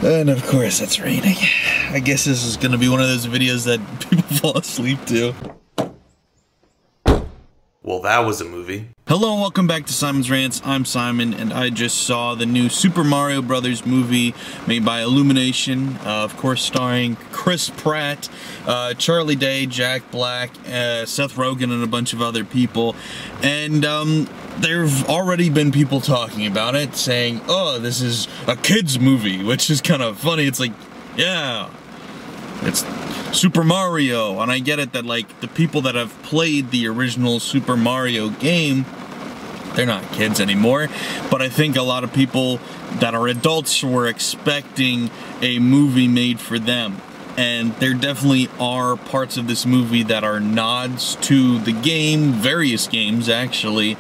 And of course it's raining. I guess this is gonna be one of those videos that people fall asleep to. Well, that was a movie. Hello and welcome back to Simon's Rants. I'm Simon and I just saw the new Super Mario Brothers movie made by Illumination, of course starring Chris Pratt, Charlie Day, Jack Black, Seth Rogen and a bunch of other people. And there've already been people talking about it saying, oh, this is a kid's movie, which is kind of funny. It's like, yeah, it's Super Mario, and I get it that like the people that have played the original Super Mario game, they're not kids anymore, but I think a lot of people that are adults were expecting a movie made for them. And there definitely are parts of this movie that are nods to the game, various games actually,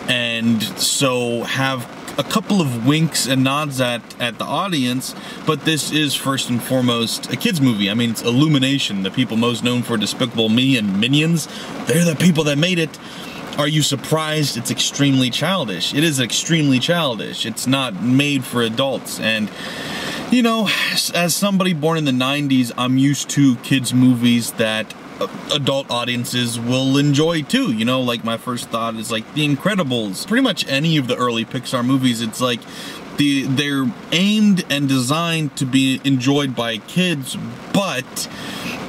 and so have a couple of winks and nods at the audience, but this is first and foremost a kids movie. I mean, it's Illumination, the people most known for Despicable Me and Minions. They're the people that made it. Are you surprised? It's extremely childish. It is extremely childish. It's not made for adults, and you know, as somebody born in the 90s, I'm used to kids movies that adult audiences will enjoy too. You know, like my first thought is like The Incredibles. Pretty much any of the early Pixar movies, it's like they're aimed and designed to be enjoyed by kids, but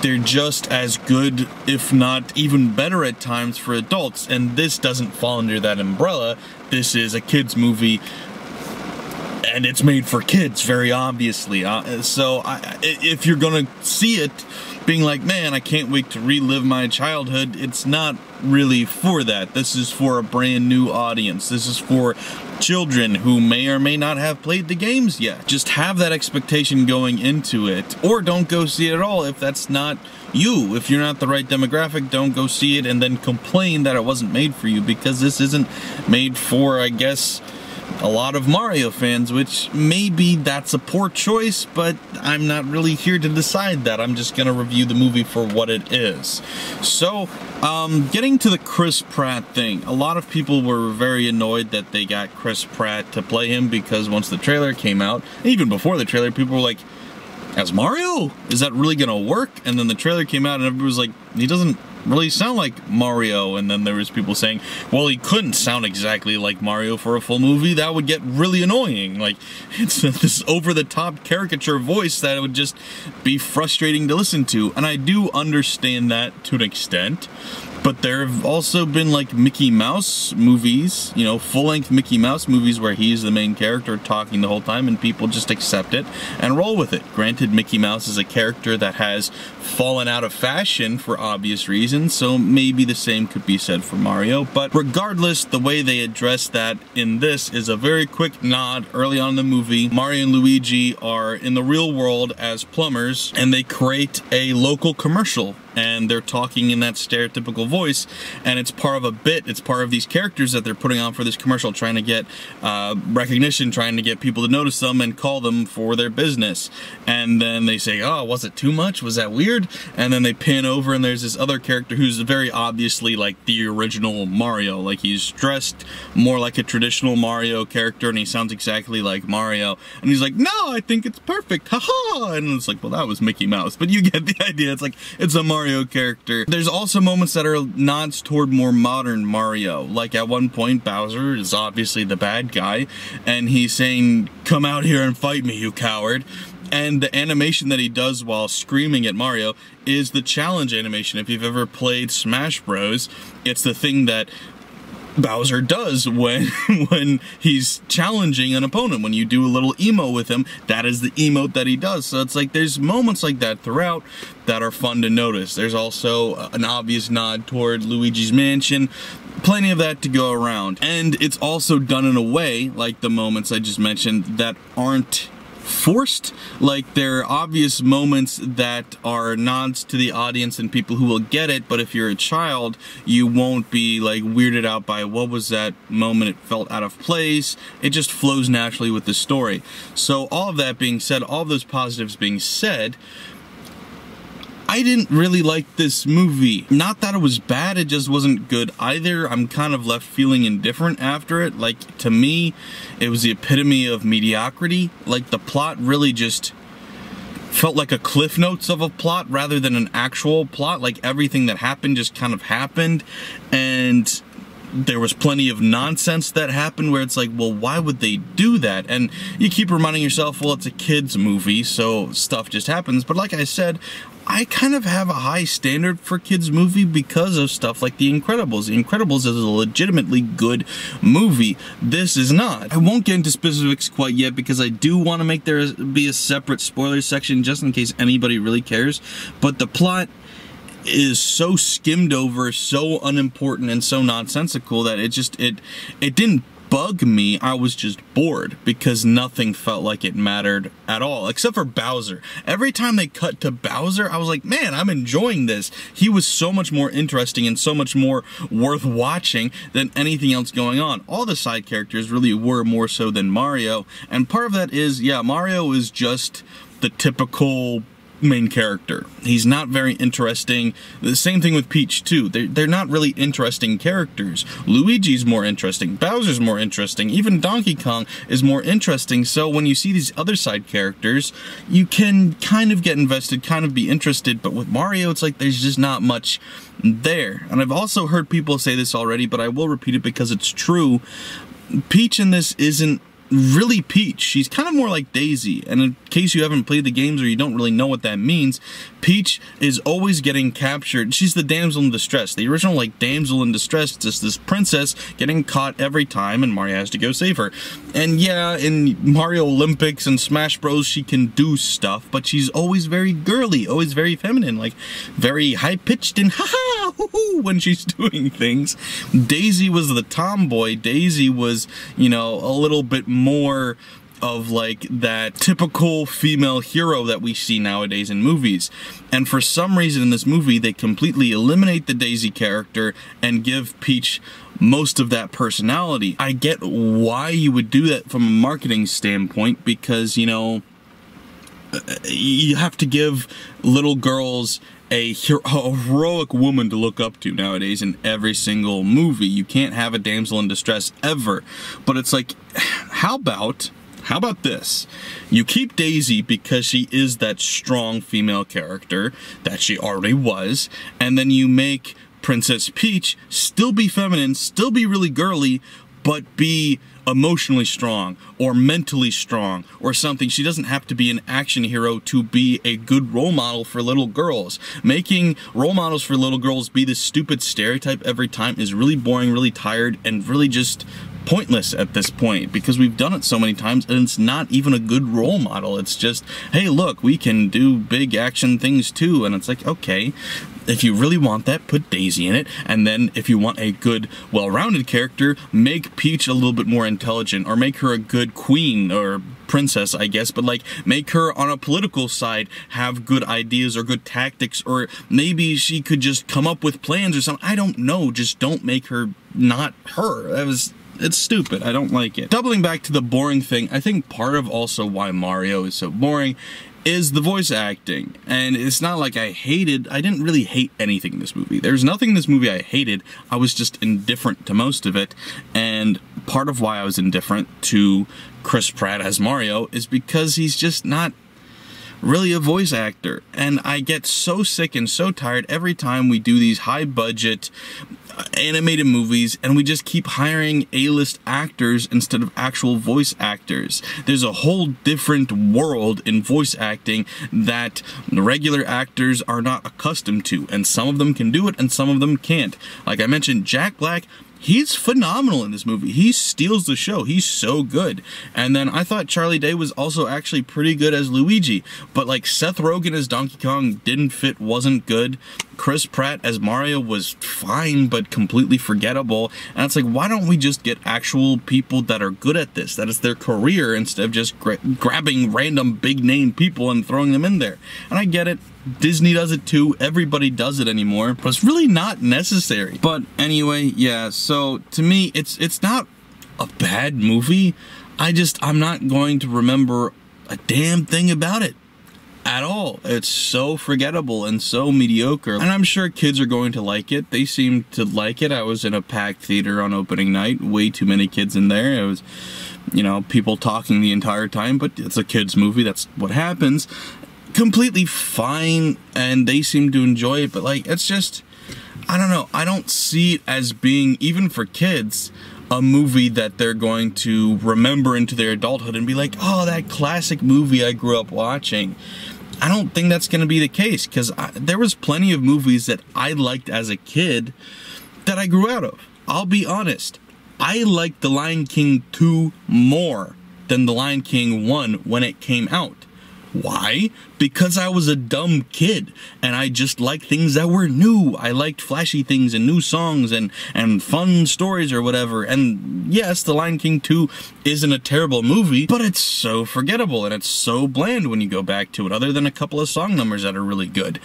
they're just as good, if not even better at times, for adults. And this doesn't fall under that umbrella. This is a kids movie, and it's made for kids, very obviously. So if you're gonna see it being like, man, I can't wait to relive my childhood, it's not really for that. This is for a brand new audience. This is for children who may or may not have played the games yet. Just have that expectation going into it, or don't go see it at all if that's not you. If you're not the right demographic, don't go see it and then complain that it wasn't made for you, because this isn't made for, I guess, a lot of Mario fans, which maybe that's a poor choice, but I'm not really here to decide that. I'm just gonna review the movie for what it is. So, getting to the Chris Pratt thing, a lot of people were very annoyed that they got Chris Pratt to play him, because once the trailer came out, even before the trailer, people were like, as Mario? Is that really gonna work? And then the trailer came out and everybody was like, he doesn't really sound like Mario. And then there was people saying, well, he couldn't sound exactly like Mario for a full movie. That would get really annoying. Like, it's this over-the-top caricature voice that would just be frustrating to listen to. And I do understand that to an extent. But there have also been like Mickey Mouse movies, you know, full-length Mickey Mouse movies where he's the main character talking the whole time and people just accept it and roll with it. Granted, Mickey Mouse is a character that has fallen out of fashion for obvious reasons, so maybe the same could be said for Mario. But regardless, the way they address that in this is a very quick nod early on in the movie. Mario and Luigi are in the real world as plumbers, and they create a local commercial. And they're talking in that stereotypical voice, and it's part of a bit, it's part of these characters that they're putting on for this commercial, trying to get recognition, trying to get people to notice them and call them for their business. And then they say, oh, was it too much? Was that weird? And then they pan over and there's this other character who's very obviously like the original Mario. Like, he's dressed more like a traditional Mario character and he sounds exactly like Mario. And he's like, no, I think it's perfect, haha! And it's like, well, that was Mickey Mouse. But you get the idea. It's like, it's a Mario character. There's also moments that are nods toward more modern Mario. Like at one point, Bowser is obviously the bad guy, and he's saying, come out here and fight me, you coward. And the animation that he does while screaming at Mario is the challenge animation. If you've ever played Smash Bros, it's the thing that Bowser does when he's challenging an opponent. When you do a little emote with him, that is the emote that he does. So it's like there's moments like that throughout that are fun to notice. There's also an obvious nod toward Luigi's Mansion. Plenty of that to go around. And it's also done in a way, like the moments I just mentioned, that aren't forced. Like, there are obvious moments that are nods to the audience and people who will get it, but if you're a child, you won't be like weirded out by what was that moment, it felt out of place. It just flows naturally with the story. So all of that being said, all of those positives being said, I didn't really like this movie. Not that it was bad, it just wasn't good either. I'm kind of left feeling indifferent after it. Like, to me, it was the epitome of mediocrity. Like, the plot really just felt like a cliff notes of a plot rather than an actual plot. Like everything that happened just kind of happened, and there was plenty of nonsense that happened where it's like, well, why would they do that? And you keep reminding yourself, well, it's a kid's movie, so stuff just happens. But like I said, I kind of have a high standard for kids' movie because of stuff like The Incredibles. The Incredibles is a legitimately good movie. This is not. I won't get into specifics quite yet because I do want to make there be a separate spoiler section just in case anybody really cares. But the plot is so skimmed over, so unimportant, and so nonsensical that it didn't bug me. I was just bored because nothing felt like it mattered at all, except for Bowser. Every time they cut to Bowser, I was like, man, I'm enjoying this. He was so much more interesting and so much more worth watching than anything else going on. All the side characters really were more so than Mario, and part of that is, yeah, Mario is just the typical main character. He's not very interesting. The same thing with Peach too. They're not really interesting characters. Luigi's more interesting. Bowser's more interesting. Even Donkey Kong is more interesting. So when you see these other side characters, you can kind of get invested, kind of be interested. But with Mario, it's like there's just not much there. And I've also heard people say this already, but I will repeat it because it's true. Peach in this isn't really Peach. She's kind of more like Daisy, and in case you haven't played the games or you don't really know what that means, Peach is always getting captured. She's the damsel in distress. The original, like, damsel in distress, just this princess getting caught every time, and Mario has to go save her. And yeah, in Mario Olympics and Smash Bros, she can do stuff, but she's always very girly, always very feminine, like, very high-pitched and ha-ha, hoo-hoo, when she's doing things. Daisy was the tomboy. Daisy was, you know, a little bit more of like that typical female hero that we see nowadays in movies. And for some reason in this movie, they completely eliminate the Daisy character and give Peach most of that personality. I get why you would do that from a marketing standpoint, because, you know, you have to give little girls a heroic woman to look up to nowadays in every single movie. You can't have a damsel in distress ever. But it's like, how about this? You keep Daisy because she is that strong female character that she already was, and then you make Princess Peach still be feminine, still be really girly, but be emotionally strong or mentally strong or something. She doesn't have to be an action hero to be a good role model for little girls. Making role models for little girls be this stupid stereotype every time is really boring, really tired, and really just pointless at this point, because we've done it so many times and it's not even a good role model. It's just, hey, look, we can do big action things too. And it's like, okay, if you really want that, put Daisy in it. And then if you want a good, well-rounded character, make Peach a little bit more intelligent, or make her a good queen or princess, I guess, but like make her on a political side have good ideas or good tactics, or maybe she could just come up with plans or something. I don't know. Just don't make her not her. It's stupid. I don't like it. Doubling back to the boring thing, I think part of also why Mario is so boring is the voice acting. And it's not like I didn't really hate anything in this movie. There's nothing in this movie I hated. I was just indifferent to most of it. And part of why I was indifferent to Chris Pratt as Mario is because he's just not really a voice actor. And I get so sick and so tired every time we do these high-budget animated movies and we just keep hiring A-list actors instead of actual voice actors. There's a whole different world in voice acting that the regular actors are not accustomed to, and some of them can do it and some of them can't. Like I mentioned, Jack Black, he's phenomenal in this movie. He steals the show. He's so good. And then I thought Charlie Day was also actually pretty good as Luigi. But like Seth Rogen as Donkey Kong didn't fit, wasn't good. Chris Pratt as Mario was fine, but completely forgettable. And it's like, why don't we just get actual people that are good at this? That is their career, instead of just grabbing random big name people and throwing them in there. And I get it. Disney does it too, everybody does it anymore, but it's really not necessary. But anyway, yeah, so to me, it's not a bad movie. I'm not going to remember a damn thing about it at all. It's so forgettable and so mediocre. And I'm sure kids are going to like it. They seem to like it. I was in a packed theater on opening night, way too many kids in there. It was, you know, people talking the entire time, but it's a kids movie, that's what happens. completely fine, and they seem to enjoy it, but like, it's just, I don't know, I don't see it as being, even for kids, a movie that they're going to remember into their adulthood and be like, oh, that classic movie I grew up watching. I don't think that's going to be the case, because there was plenty of movies that I liked as a kid that I grew out of. I'll be honest, I liked The Lion King 2 more than The Lion King 1 when it came out. Why? Because I was a dumb kid, and I just liked things that were new. I liked flashy things and new songs and fun stories or whatever. And yes, The Lion King 2 isn't a terrible movie, but it's so forgettable and it's so bland when you go back to it, other than a couple of song numbers that are really good.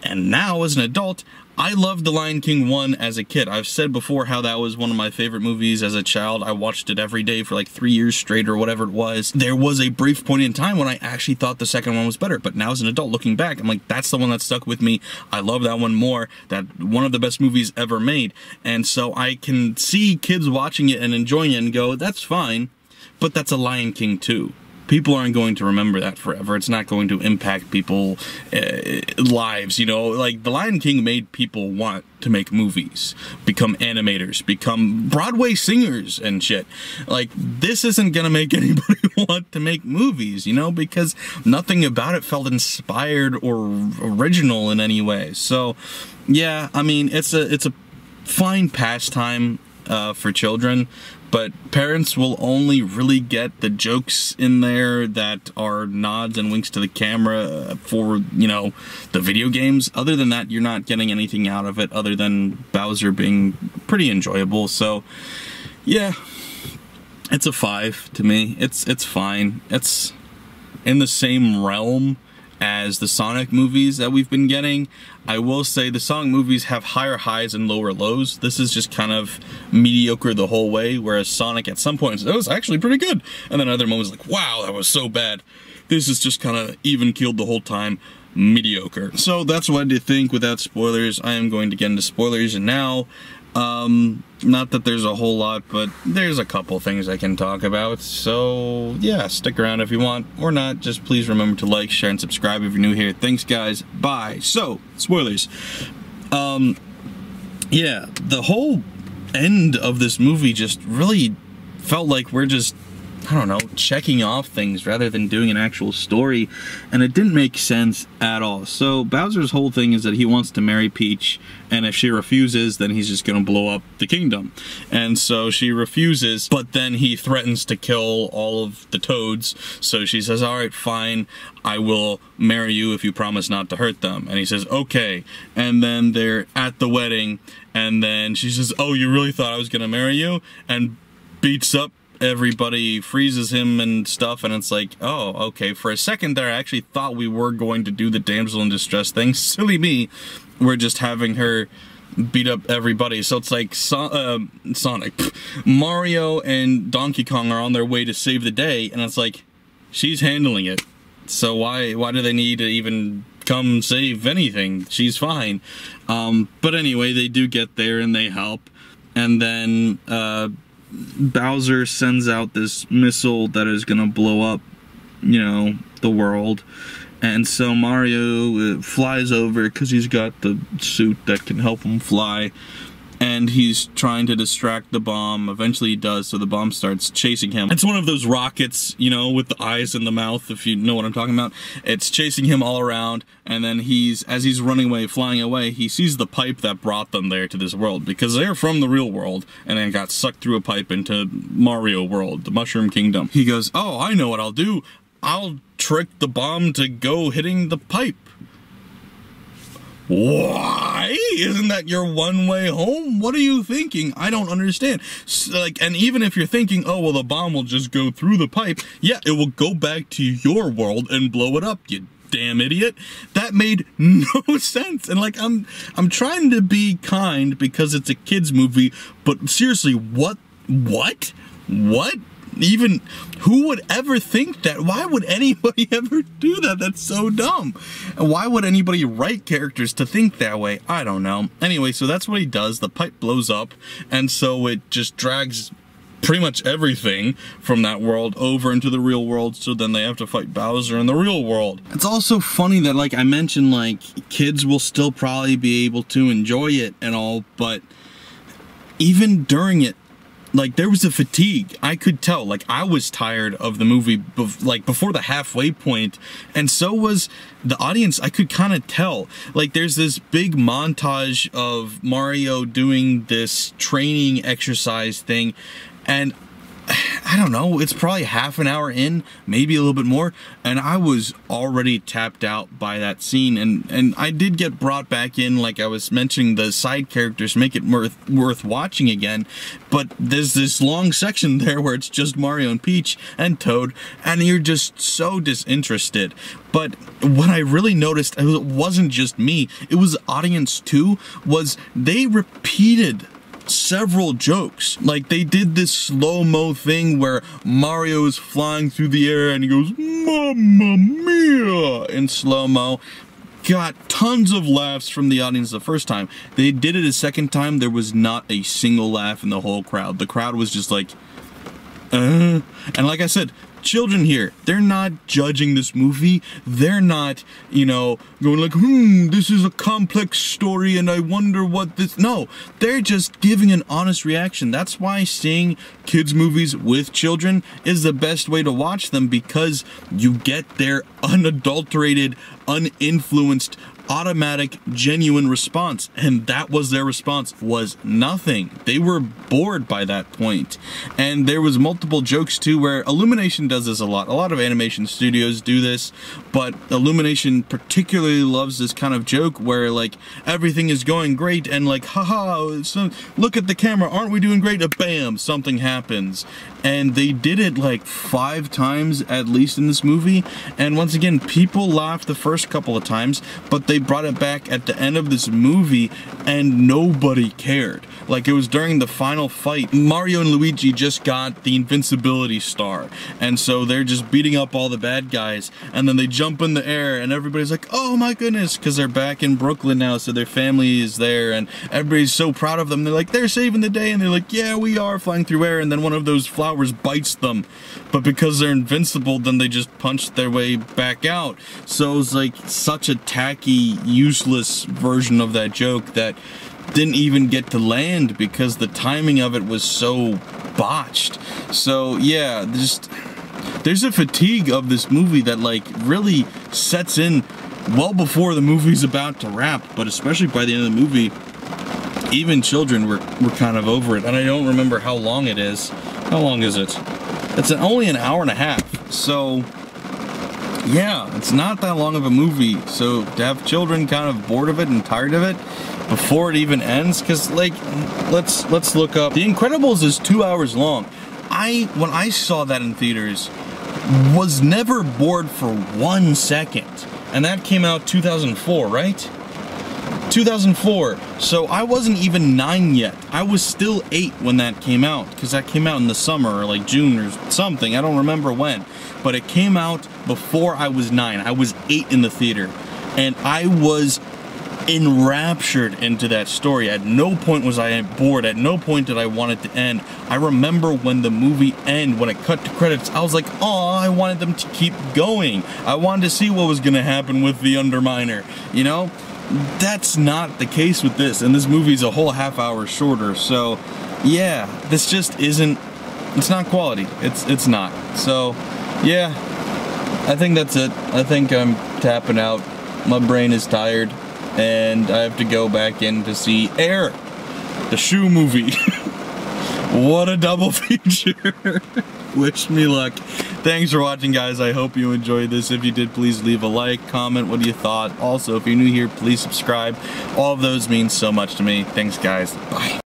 And now, as an adult, I loved The Lion King 1 as a kid. I've said before how that was one of my favorite movies as a child. I watched it every day for like 3 years straight or whatever it was. There was a brief point in time when I actually thought the second one was better, but now as an adult looking back, I'm like, that's the one that stuck with me. I love that one more. That one of the best movies ever made. And so I can see kids watching it and enjoying it and go, that's fine, but that's a Lion King 2. People aren't going to remember that forever. It's not going to impact people's lives, you know? Like, The Lion King made people want to make movies, become animators, become Broadway singers and shit. Like, this isn't gonna make anybody want to make movies, you know? Because nothing about it felt inspired or original in any way. So, yeah, I mean, it's a fine pastime for children, but parents will only really get the jokes in there that are nods and winks to the camera for, you know, the video games. Other than that, you're not getting anything out of it other than Bowser being pretty enjoyable. So, yeah, it's a 5 to me. It's fine. It's in the same realm as the Sonic movies that we've been getting. I will say the Sonic movies have higher highs and lower lows. This is just kind of mediocre the whole way, whereas Sonic at some points, it was actually pretty good. And then other moments like, wow, that was so bad. This is just kind of even keeled the whole time, mediocre. So that's what I did think. Without spoilers, I am going to get into spoilers now. Not that there's a whole lot, but there's a couple things I can talk about. So yeah, stick around if you want, or not. Just please remember to like, share, and subscribe if you're new here. Thanks, guys. Bye. So, spoilers. Yeah, the whole end of this movie just really felt like we're just, I don't know, checking off things rather than doing an actual story, and it didn't make sense at all. So Bowser's whole thing is that he wants to marry Peach, and if she refuses, then he's just gonna blow up the kingdom. And so she refuses, but then he threatens to kill all of the Toads. So she says, all right, fine, I will marry you if you promise not to hurt them. And he says, okay. And then they're at the wedding, and then she says, oh, you really thought I was gonna marry you? And beats up everybody, freezes him and stuff, and it's like, oh, okay. For a second there, I actually thought we were going to do the damsel in distress thing. Silly me. We're just having her beat up everybody. So it's like Sonic, Mario and Donkey Kong are on their way to save the day, and it's like, she's handling it. So why do they need to even come save anything? She's fine. But anyway, they do get there and they help, and then Bowser sends out this missile that is gonna blow up, you know, the world. And so Mario flies over because he's got the suit that can help him fly, and he's trying to distract the bomb. Eventually he does, so the bomb starts chasing him. It's one of those rockets, you know, with the eyes and the mouth, if you know what I'm talking about. It's chasing him all around, and then as he's running away, flying away, he sees the pipe that brought them there to this world, because they're from the real world, and then got sucked through a pipe into Mario World, the Mushroom Kingdom. He goes, oh, I know what I'll do. I'll trick the bomb to go hitting the pipe. Why? Isn't that your one way home? What are you thinking? I don't understand. So, like, and even if you're thinking, oh, well, the bomb will just go through the pipe, yeah, it will go back to your world and blow it up, you damn idiot. That made no sense. And like, I'm trying to be kind because it's a kid's movie, but seriously, what? Even, who would ever think that? Why would anybody ever do that? That's so dumb. And why would anybody write characters to think that way? I don't know. Anyway, so that's what he does. The pipe blows up, and so it just drags pretty much everything from that world over into the real world, so then they have to fight Bowser in the real world. It's also funny that, like I mentioned, like, kids will still probably be able to enjoy it and all, but even during it, like, there was a fatigue. I could tell. Like, I was tired of the movie, before the halfway point, and so was the audience. I could kind of tell. Like, there's this big montage of Mario doing this training exercise thing, and I don't know, it's probably half an hour in, maybe a little bit more, and I was already tapped out by that scene, and I did get brought back in. Like I was mentioning, the side characters make it worth watching again, but there's this long section there where it's just Mario and Peach and Toad, and you're just so disinterested. But what I really noticed, it wasn't just me, it was the audience too, was they repeated several jokes. Like, they did this slow-mo thing where Mario is flying through the air and he goes, "Mamma mia!" in slow-mo. Got tons of laughs from the audience the first time. They did it a second time, there was not a single laugh in the whole crowd. The crowd was just like, And like I said, children here, they're not judging this movie. They're not, you know, going like, this is a complex story and I wonder what this... No, they're just giving an honest reaction. That's why seeing kids' movies with children is the best way to watch them, because you get their unadulterated, uninfluenced, automatic, genuine response, and that was their response, was nothing. They were bored by that point. And there was multiple jokes too, where Illumination does this a lot of animation studios do this, but Illumination particularly loves this kind of joke where, like, everything is going great and, like, haha, so look at the camera, aren't we doing great? Bam, something happens. And they did it like 5 times at least in this movie, and once again, people laughed the first couple of times, but they brought it back at the end of this movie and nobody cared. Like, it was during the final fight, Mario and Luigi just got the invincibility star, and so they're just beating up all the bad guys, and then they jump in the air and everybody's like, oh my goodness, because they're back in Brooklyn now, so their family is there and everybody's so proud of them. They're like, they're saving the day, and they're like, yeah, we are, flying through air, and then one of those flowers bites them, but because they're invincible, then they just punch their way back out. So it was like such a tacky, useless version of that joke that didn't even get to land because the timing of it was so botched. So yeah, there's a fatigue of this movie that, like, really sets in well before the movie's about to wrap, but especially by the end of the movie, even children were kind of over it. And I don't remember how long it is. How long is it? It's only an hour and a half. So yeah, it's not that long of a movie. So to have children kind of bored of it and tired of it before it even ends, because, like, let's look up. The Incredibles is 2 hours long. When I saw that in theaters, was never bored for 1 second. And that came out 2004, right? 2004, so I wasn't even 9 yet. I was still 8 when that came out, because that came out in the summer, or like June or something, I don't remember when. But it came out before I was 9. I was 8 in the theater, and I was enraptured into that story. At no point was I bored, at no point did I want it to end. I remember when the movie ended, when it cut to credits, I was like, oh, I wanted them to keep going. I wanted to see what was gonna happen with the Underminer, you know? That's not the case with this, and this movie's a whole half hour shorter, so yeah, this just isn't, it's not quality. It's not. So yeah, I think that's it. I think I'm tapping out. My brain is tired, and I have to go back in to see Air, the shoe movie. What a double feature. Wish me luck. Thanks for watching, guys. I hope you enjoyed this. If you did, please leave a like, comment what you thought. Also, if you're new here, please subscribe. All of those mean so much to me. Thanks, guys. Bye.